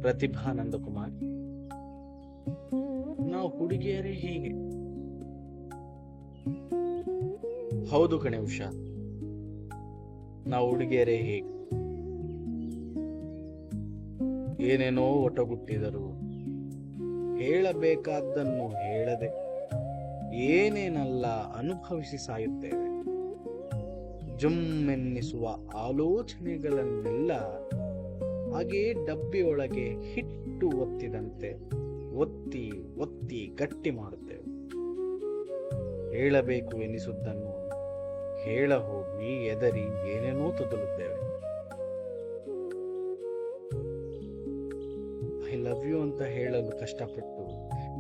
ಪ್ರತಿಭಾ ನಂದಕುಮಾರ್. ನಾವು ಹುಡುಗಿಯರೇ ಹೀಗೆ. ಹೌದು ಕಣೆ ಉಷಾ, ನಾವು ಹುಡುಗಿಯರೇ ಹೀಗೆ. ಏನೇನೋ ಒಟಗುಟ್ಟಿದರು, ಹೇಳಬೇಕಾದ್ದನ್ನು ಹೇಳದೆ ಏನೇನಲ್ಲ ಅನುಭವಿಸಿ ಸಾಯುತ್ತೇವೆ. ಜುಮ್ಮೆನ್ನಿಸುವ ಆಲೋಚನೆಗಳನ್ನೆಲ್ಲ ಹಾಗೇ ಡಬ್ಬಿಯೊಳಗೆ ಹಿಟ್ಟು ಒತ್ತಿದಂತೆ ಒತ್ತಿ ಒತ್ತಿ ಗಟ್ಟಿ ಮಾಡುತ್ತೇವೆ. ಹೇಳಬೇಕು ಎನಿಸುವುದನ್ನು ಹೇಳ ಹೋಗಿ ಎದರಿ ಏನೇನೋ ತೊದಲುತ್ತೇವೆ. ಐ ಲವ್ ಯು ಅಂತ ಹೇಳಲು ಕಷ್ಟಪಟ್ಟು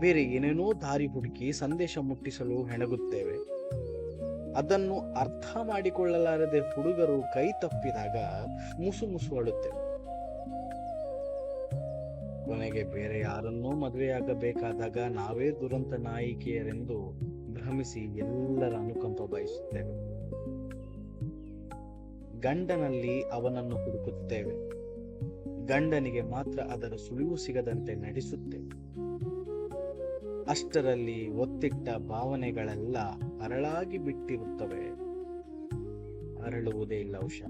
ಬೇರೆ ಏನೇನೋ ದಾರಿ ಹುಡುಕಿ ಸಂದೇಶ ಮುಟ್ಟಿಸಲು ಹೆಣಗುತ್ತೇವೆ. ಅದನ್ನು ಅರ್ಥ ಮಾಡಿಕೊಳ್ಳಲಾರದೆ ಹುಡುಗರು ಕೈ ತಪ್ಪಿದಾಗ ಮುಸು ಮುಸು ಅಳುತ್ತೇವೆ. ಕೊನೆಗೆ ಬೇರೆ ಯಾರನ್ನೋ ಮದುವೆಯಾಗಬೇಕಾದಾಗ ನಾವೇ ದುರಂತ ನಾಯಕಿಯರೆಂದು ಭ್ರಮಿಸಿ ಎಲ್ಲರ ಅನುಕಂಪ ಬಯಸುತ್ತೇವೆ. ಗಂಡನಲ್ಲಿ ಅವನನ್ನು ಹುಡುಕುತ್ತೇವೆ, ಗಂಡನಿಗೆ ಮಾತ್ರ ಅದರ ಸುಳಿವು ಸಿಗದಂತೆ ನಡೆಸುತ್ತೇವೆ. ಅಷ್ಟರಲ್ಲಿ ಒತ್ತಿಟ್ಟ ಭಾವನೆಗಳೆಲ್ಲ ಅರಳಾಗಿ ಬಿಟ್ಟಿರುತ್ತವೆ. ಅರಳುವುದೇ ಇಲ್ಲ ಉಷಾ.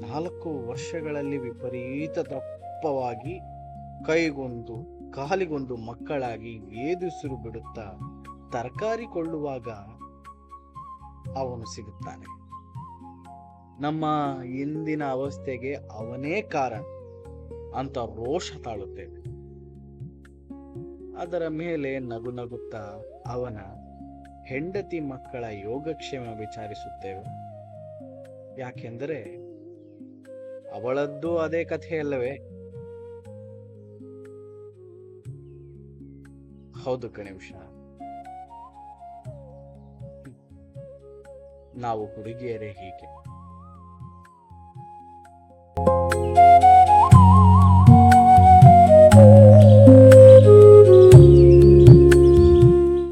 4 ವರ್ಷಗಳಲ್ಲಿ ವಿಪರೀತ ದಪ್ಪವಾಗಿ ಕೈಗೊಂದು ಕಾಲಿಗೊಂದು ಮಕ್ಕಳಾಗಿ ಏದುಸಿರು ಬಿಡುತ್ತಾ ತರಕಾರಿ ಕೊಳ್ಳುವಾಗ ಅವನು ಸಿಗುತ್ತಾನೆ. ನಮ್ಮ ಇಂದಿನ ಅವಸ್ಥೆಗೆ ಅವನೇ ಕಾರಣ ಅಂತ ರೋಷ ತಾಳುತ್ತೇವೆ. ಅದರ ಮೇಲೆ ನಗು ನಗುತ್ತಾ ಅವನ ಹೆಂಡತಿ ಮಕ್ಕಳ ಯೋಗಕ್ಷೇಮ ವಿಚಾರಿಸುತ್ತೇವೆ. ಯಾಕೆಂದರೆ ಅವಳದ್ದು ಅದೇ ಕಥೆಯಲ್ಲವೇ. ಹೌದು ಕಣೆ ಉಷಾ, ನಾವು ಹುಡುಗಿಯರೇ ಹೀಗೆ.